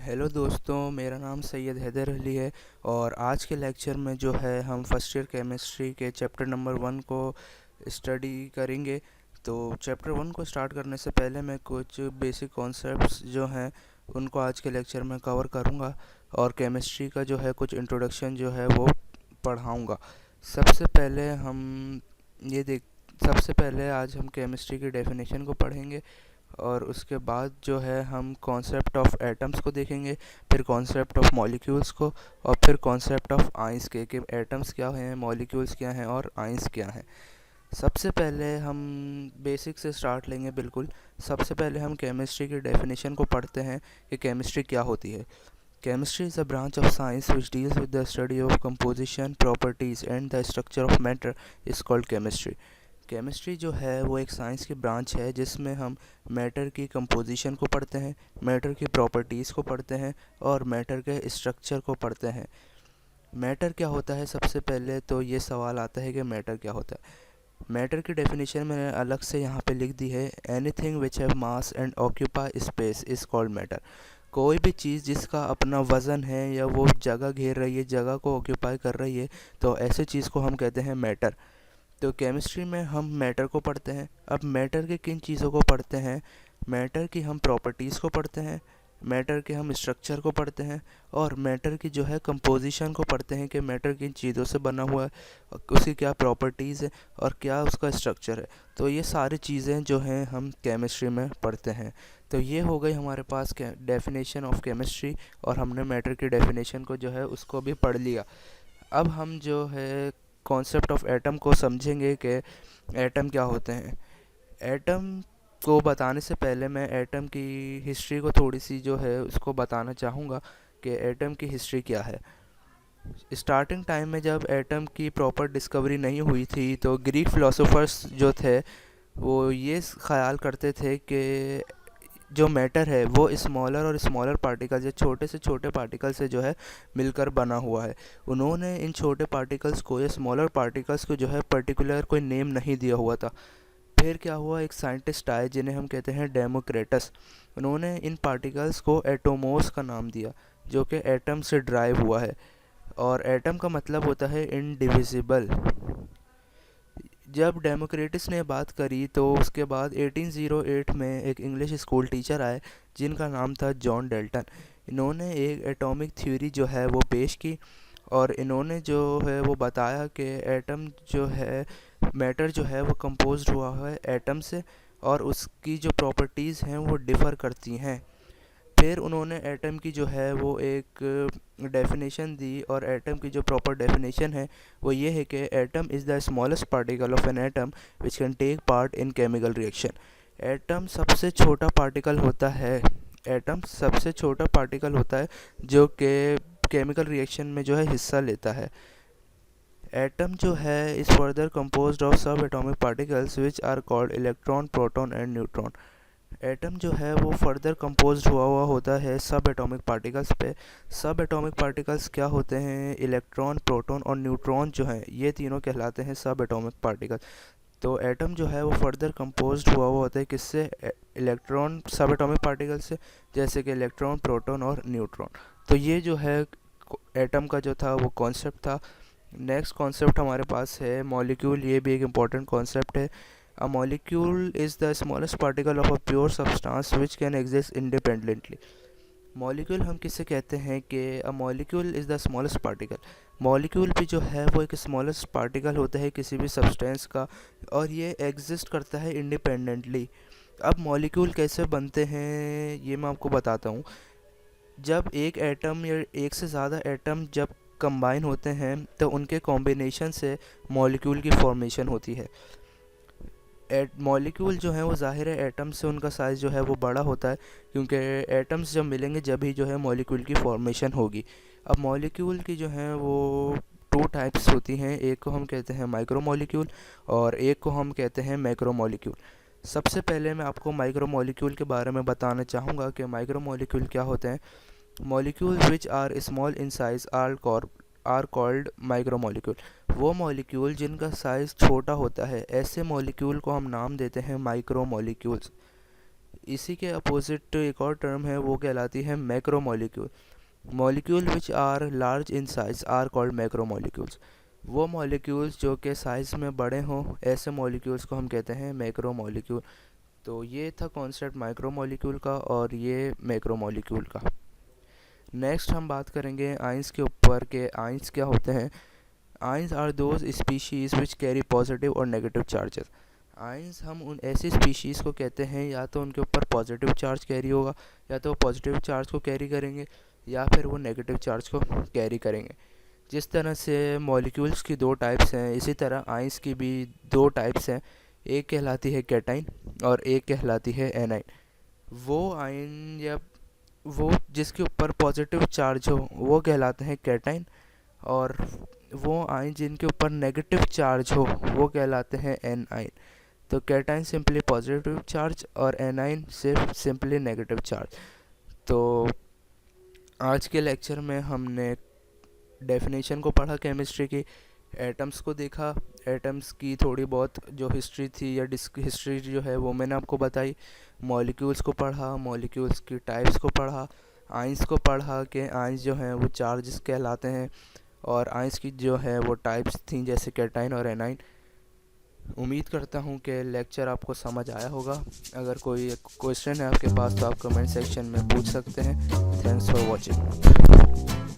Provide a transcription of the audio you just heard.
Hello दोस्तों, मेरा नाम सैयद हैदर अली है। और आज के लेक्चर में जो है हम फर्स्ट ईयर केमिस्ट्री के चैप्टर नंबर 1 को स्टडी करेंगे। तो चैप्टर 1 को स्टार्ट करने से पहले मैं कुछ बेसिक कॉन्सेप्ट्स जो हैं उनको आज के लेक्चर में कवर करूँगा और केमिस्ट्री का जो है कुछ इंट्रोडक्शन जो है वो पढ़ाऊँगा। सबसे पहले हम ये देख सबसे पहले आज हम केमिस्ट्री की डेफिनेशन को पढ़ेंगे और उसके बाद जो है हम कॉन्सेप्ट ऑफ एटम्स को देखेंगे, फिर कॉन्सेप्ट ऑफ मॉलिक्यूल्स को, और फिर कॉन्सेप्ट ऑफ आइंस के कि एटम्स क्या हैं, मॉलिक्यूल्स क्या हैं और आइंस क्या हैं। सबसे पहले हम बेसिक से स्टार्ट लेंगे। बिल्कुल सबसे पहले हम केमिस्ट्री की डेफिनेशन को पढ़ते हैं कि केमिस्ट्री क्या होती है। Chemistry is a branch of science which deals with the study of composition, properties and the structure of matter is called chemistry. Chemistry जो है वो एक साइंस की ब्रांच है जिसमें हम मैटर की कंपोजिशन को पढ़ते हैं, मैटर की प्रॉपर्टीज़ को पढ़ते हैं और मैटर के स्ट्रक्चर को पढ़ते हैं। मैटर क्या होता है? सबसे पहले तो ये सवाल आता है कि मैटर क्या होता है। मैटर की डेफिनेशन मैंने अलग से यहाँ पे लिख दी है। Anything which have mass and occupy space is called matter. कोई भी चीज़ जिसका अपना वज़न है या वो जगह घेर रही है, जगह को ऑक्यूपाई कर रही है, तो ऐसे चीज़ को हम कहते हैं मैटर। तो केमिस्ट्री में हम मैटर को पढ़ते हैं। अब मैटर के किन चीज़ों को पढ़ते हैं? मैटर की हम प्रॉपर्टीज़ को पढ़ते हैं, मैटर के हम स्ट्रक्चर को पढ़ते हैं और मैटर की जो है कंपोजिशन को पढ़ते हैं कि मैटर किन चीज़ों से बना हुआ है, उसकी क्या प्रॉपर्टीज़ है और क्या उसका स्ट्रक्चर है। तो ये सारी चीज़ें जो हैं हम केमिस्ट्री में पढ़ते हैं। तो ये हो गई हमारे पास डेफिनेशन ऑफ केमिस्ट्री, और हमने मैटर की डेफिनेशन को जो है उसको भी पढ़ लिया। अब हम जो है कॉन्सेप्ट ऑफ एटम को समझेंगे कि एटम क्या होते हैं। एटम को बताने से पहले मैं एटम की हिस्ट्री को थोड़ी सी जो है उसको बताना चाहूँगा कि एटम की हिस्ट्री क्या है। स्टार्टिंग टाइम में जब एटम की प्रॉपर डिस्कवरी नहीं हुई थी तो ग्रीक फ़िलासफ़र्स जो थे वो ये ख़्याल करते थे कि जो मैटर है वो स्मॉलर और स्मॉलर पार्टिकल्स या छोटे से छोटे पार्टिकल से जो है मिलकर बना हुआ है। उन्होंने इन छोटे पार्टिकल्स को या स्मॉलर पार्टिकल्स को जो है पर्टिकुलर कोई नेम नहीं दिया हुआ था। फिर क्या हुआ, एक साइंटिस्ट आए जिन्हें हम कहते हैं डेमोक्रेटस। उन्होंने इन पार्टिकल्स को एटोमोस का नाम दिया जो कि एटम से ड्राइव हुआ है, और एटम का मतलब होता है इनडिविजिबल। जब डेमोक्रेटिस ने बात करी तो उसके बाद 1808 में एक इंग्लिश स्कूल टीचर आए जिनका नाम था जॉन डेल्टन। इन्होंने एक एटॉमिक थ्योरी जो है वो पेश की और इन्होंने जो है वो बताया कि एटम जो है, मैटर जो है वो कंपोज्ड हुआ है एटम से और उसकी जो प्रॉपर्टीज़ हैं वो डिफ़र करती हैं। फिर उन्होंने एटम की जो है वो एक डेफिनेशन दी, और एटम की जो प्रॉपर डेफिनेशन है वो ये है कि atom is the smallest particle of an atom which can take part in chemical reaction. Atom सबसे छोटा पार्टिकल होता है। एटम सबसे छोटा पार्टिकल होता है जो कि केमिकल रिएक्शन में जो है हिस्सा लेता है। एटम जो है is further composed of subatomic particles which are called electron, proton and neutron. Atom जो है वो फर्दर कंपोज्ड हुआ होता है सब एटॉमिक पार्टिकल्स पे। सब एटॉमिक पार्टिकल्स क्या होते हैं? इलेक्ट्रॉन, प्रोटॉन और न्यूट्रॉन जो हैं ये तीनों कहलाते हैं सब एटॉमिक पार्टिकल। तो एटम जो है वो फर्दर कंपोज्ड हुआ होता है किससे? इलेक्ट्रॉन, सब एटॉमिक पार्टिकल से, जैसे कि इलेक्ट्रॉन, प्रोटॉन और न्यूट्रॉन। तो ये जो है एटम का जो था वो कॉन्सेप्ट था। नेक्स्ट कॉन्सेप्ट हमारे पास है मॉलिक्यूल। ये भी एक इम्पॉर्टेंट कॉन्सेप्ट है। A molecule is the smallest particle of a pure substance which can exist independently. Molecule हम किसे कहते हैं कि a molecule is the smallest particle. Molecule भी जो है वो एक स्मॉलेस्ट पार्टिकल होता है किसी भी सब्सटेंस का, और ये एग्जिस्ट करता है इंडिपेंडेंटली। अब मॉलिक्यूल कैसे बनते हैं ये मैं आपको बताता हूँ। जब एक एटम या एक से ज़्यादा एटम जब कंबाइन होते हैं तो उनके कॉम्बिनेशन से मॉलिक्यूल की फॉर्मेशन होती है। मॉलिक्यूल जो है वो ज़ाहिर है एटम से उनका साइज़ जो है वो बड़ा होता है, क्योंकि एटम्स जब मिलेंगे जब ही जो है मॉलिक्यूल की फॉर्मेशन होगी। अब मॉलिक्यूल की जो है वो टू टाइप्स होती हैं, एक को हम कहते हैं माइक्रो मॉलिक्यूल और एक को हम कहते हैं मैक्रो मॉलिक्यूल। सबसे पहले मैं आपको माइक्रो मॉलिक्यूल के बारे में बताना चाहूँगा कि माइक्रो मॉलिक्यूल क्या होते हैं। Molecule which are small in size are called micro molecule. वो मॉलिक्यूल जिनका साइज़ छोटा होता है, ऐसे मॉलिक्यूल को हम नाम देते हैं माइक्रो मॉलिक्यूल्स। इसी के अपोजिट एक और टर्म है, वो कहलाती है macro molecule. Molecule which are large in size are called macro molecules. वो मॉलिक्यूल्स जो कि साइज़ में बड़े हों, ऐसे मॉलिक्यूल्स को हम कहते हैं मैक्रो मॉलिक्यूल। तो ये था कॉन्सेप्ट माइक्रो मॉलिक्यूल का और ये मैक्रो मॉलिक्यूल का। नेक्स्ट हम बात करेंगे आइंस के ऊपर के आइंस क्या होते हैं। Ions are those species which carry positive और नेगेटिव चार्जेस। आइंस हम उन ऐसी स्पीशीज़ को कहते हैं या तो उनके ऊपर पॉजिटिव चार्ज कैरी होगा, या तो वो पॉजिटिव चार्ज को कैरी करेंगे, या फिर वो नेगेटिव चार्ज को कैरी करेंगे। जिस तरह से मॉलिक्यूल्स की दो टाइप्स हैं, इसी तरह आइंस की भी दो टाइप्स हैं। एक कहलाती है कैटाइन और एक कहलाती है एनाइन। वो आयन या वो जिसके ऊपर पॉजिटिव चार्ज हो वो कहलाते हैं कैटाइन, और वो आयन जिनके ऊपर नेगेटिव चार्ज हो वो कहलाते हैं एनाइन। तो कैटाइन सिंपली पॉजिटिव चार्ज और एनाइन सिर्फ सिंपली नेगेटिव चार्ज। तो आज के लेक्चर में हमने डेफिनेशन को पढ़ा केमिस्ट्री की, एटम्स को देखा, एटम्स की थोड़ी बहुत जो हिस्ट्री थी या हिस्ट्री जो है वो मैंने आपको बताई, मॉलिक्यूल्स को पढ़ा, मॉलिक्यूल्स की टाइप्स को पढ़ा, आइंस को पढ़ा कि आइंस जो हैं वो चार्जेस कहलाते हैं, और आइंस की जो है वो टाइप्स थी जैसे कैटाइन और एनाइन। उम्मीद करता हूँ कि लेक्चर आपको समझ आया होगा। अगर कोई क्वेश्चन है आपके पास तो आप कमेंट सेक्शन में पूछ सकते हैं। Thanks for watching.